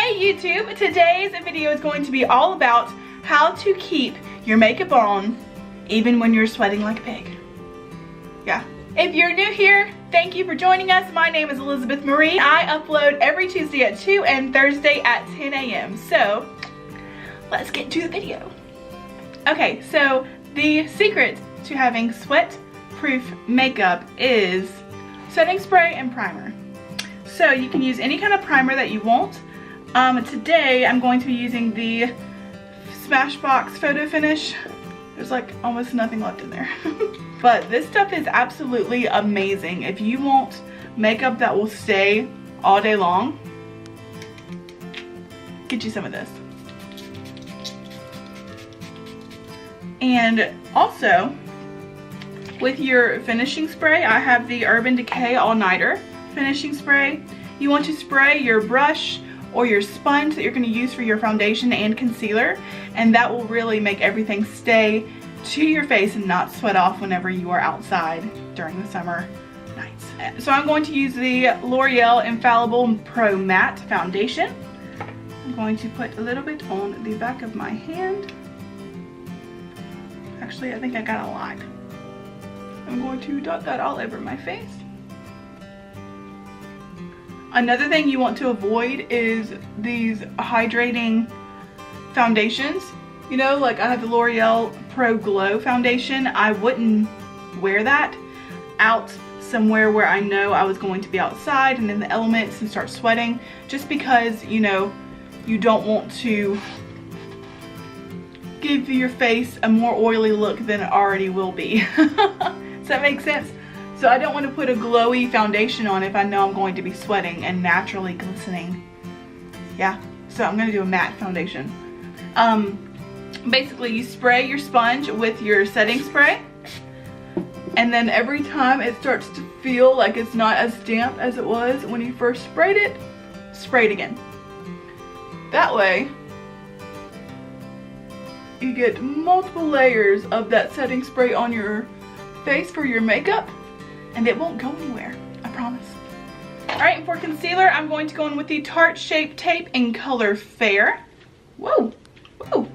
Hey YouTube, today's video is going to be all about how to keep your makeup on even when you're sweating like a pig. Yeah. If you're new here, thank you for joining us. My name is Elisabeth Marie. I upload every Tuesday at 2 and Thursday at 10 a.m. So let's get to the video. Okay, so the secret to having sweat-proof makeup is setting spray and primer. So you can use any kind of primer that you want. Today I'm going to be using the Smashbox Photo Finish. There's like almost nothing left in there. But this stuff is absolutely amazing. If you want makeup that will stay all day long, get you some of this. And also, with your finishing spray, I have the Urban Decay All Nighter finishing spray. You want to spray your brush or your sponge that you're going to use for your foundation and concealer, and that will really make everything stay to your face and not sweat off whenever you are outside during the summer nights. So I'm going to use the L'Oreal Infallible Pro Matte Foundation. I'm going to put a little bit on the back of my hand. Actually, I think I got a lot. I'm going to dot that all over my face. Another thing you want to avoid is these hydrating foundations. You know, like I have the L'Oreal Pro Glow foundation. I wouldn't wear that out somewhere where I know I was going to be outside and in the elements and start sweating, just because, you know, you don't want to give your face a more oily look than it already will be. Does that make sense? So I don't want to put a glowy foundation on if I know I'm going to be sweating and naturally glistening. Yeah, so I'm going to do a matte foundation. Basically, you spray your sponge with your setting spray, and then every time it starts to feel like it's not as damp as it was when you first sprayed it, spray it again. That way, you get multiple layers of that setting spray on your face for your makeup, and it won't go anywhere, I promise. Alright, and for concealer, I'm going to go in with the Tarte Shape Tape in color Fair. Whoa, whoa.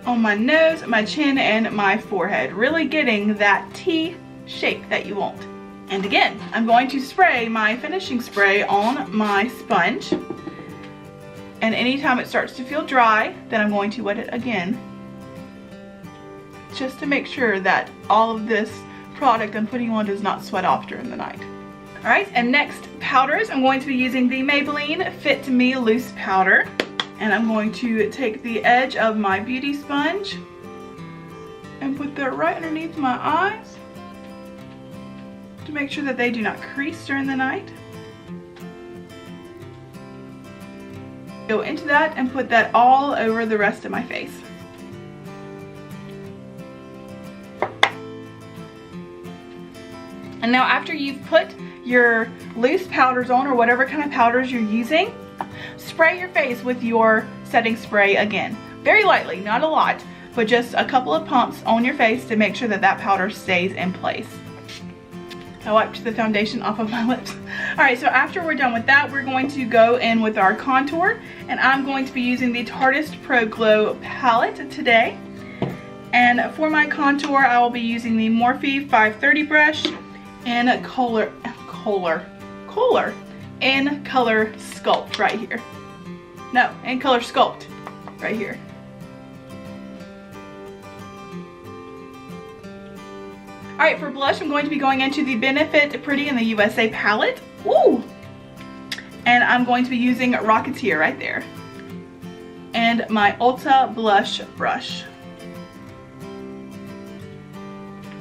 On my nose, my chin, and my forehead, really getting that T shape that you want. And again, I'm going to spray my finishing spray on my sponge. And anytime it starts to feel dry, then I'm going to wet it again, just to make sure that all of this product I'm putting on does not sweat off during the night. Alright, and next, powders. I'm going to be using the Maybelline Fit Me Loose Powder. And I'm going to take the edge of my beauty sponge and put that right underneath my eyes to make sure that they do not crease during the night. Go into that and put that all over the rest of my face. And now after you've put your loose powders on, or whatever kind of powders you're using, spray your face with your setting spray again. Very lightly, not a lot, but just a couple of pumps on your face to make sure that that powder stays in place. I wiped the foundation off of my lips. Alright, so after we're done with that, we're going to go in with our contour. And I'm going to be using the Tartest Pro Glow palette today. And for my contour, I will be using the Morphe 530 brush in color Sculpt right here. No, in color Sculpt right here. Alright, for blush, I'm going to be going into the Benefit Pretty in the USA palette. Woo! And I'm going to be using Rocketeer right there. And my Ulta blush brush.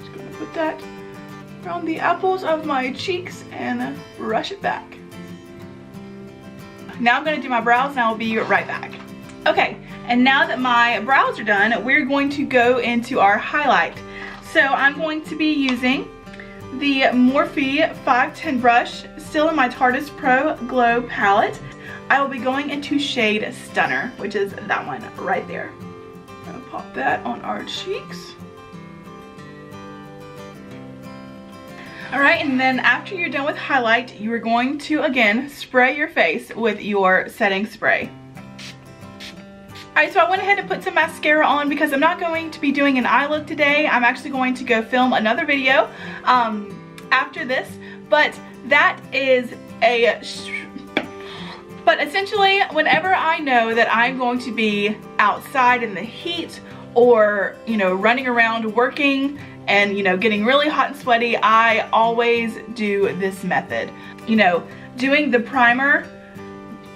Just going to put that around the apples of my cheeks and brush it back. Now I'm going to do my brows and I'll be right back. Okay, and now that my brows are done, we're going to go into our highlight. So I'm going to be using the Morphe 510 brush, still in my Tartest Pro Glow palette. I will be going into shade Stunner, which is that one right there. I'm gonna pop that on our cheeks. Alright, and then after you're done with highlight, you are going to, again, spray your face with your setting spray. Alright, so I went ahead and put some mascara on because I'm not going to be doing an eye look today. I'm actually going to go film another video after this, but that is but essentially, whenever I know that I'm going to be outside in the heat or, you know, running around working and, you know, getting really hot and sweaty, I always do this method. You know, doing the primer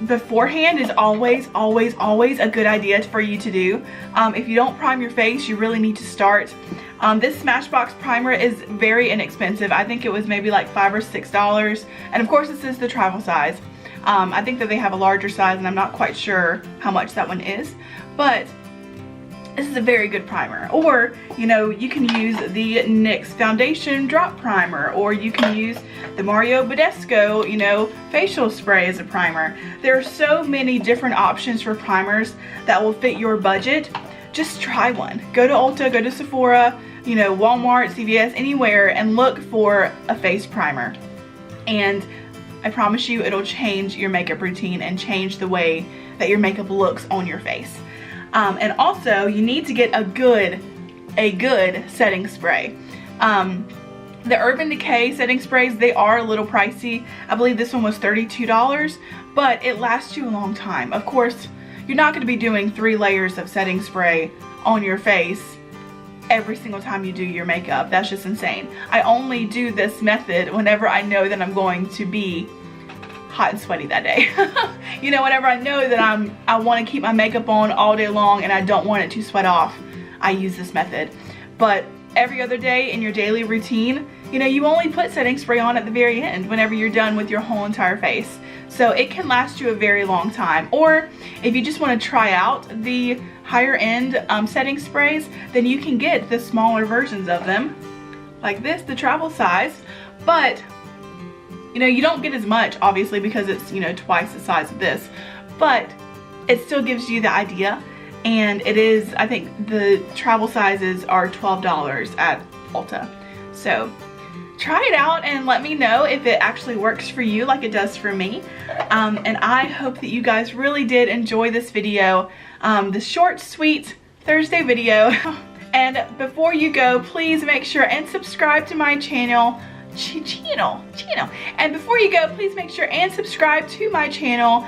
beforehand is always a good idea for you to do. If you don't prime your face, you really need to start. This Smashbox primer is very inexpensive. I think it was maybe like $5 or $6, and of course this is the travel size. I think that they have a larger size, and I'm not quite sure how much that one is, but this is a very good primer. Or, you know, you can use the NYX Foundation Drop Primer, or you can use the Mario Badescu, you know, facial spray as a primer. There are so many different options for primers that will fit your budget. Just try one. Go to Ulta, go to Sephora, you know, Walmart, CVS, anywhere, and look for a face primer. And I promise you it'll change your makeup routine and change the way that your makeup looks on your face. And also, you need to get a good setting spray. The Urban Decay setting sprays, they are a little pricey. I believe this one was $32, but it lasts you a long time. Of course, you're not going to be doing 3 layers of setting spray on your face every single time you do your makeup. That's just insane. I only do this method whenever I know that I'm going to be hot and sweaty that day. You know, whenever I know that I want to keep my makeup on all day long and I don't want it to sweat off, I use this method. But every other day in your daily routine, you know, you only put setting spray on at the very end whenever you're done with your whole entire face. So it can last you a very long time. Or if you just want to try out the higher end setting sprays, then you can get the smaller versions of them, like this, the travel size. But you know, you don't get as much, obviously, because it's, you know, twice the size of this, but it still gives you the idea. And it is, I think the travel sizes are $12 at Ulta. So try it out and let me know if it actually works for you like it does for me. And I hope that you guys really did enjoy this video, the short, sweet Thursday video. And before you go, please make sure and subscribe to my channel. And before you go, please make sure and subscribe to my channel.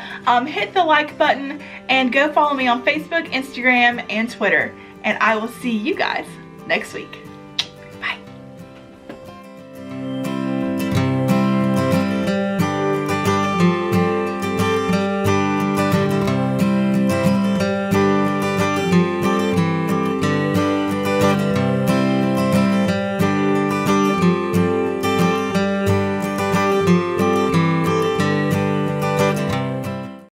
Hit the like button and go follow me on Facebook, Instagram, and Twitter. And I will see you guys next week.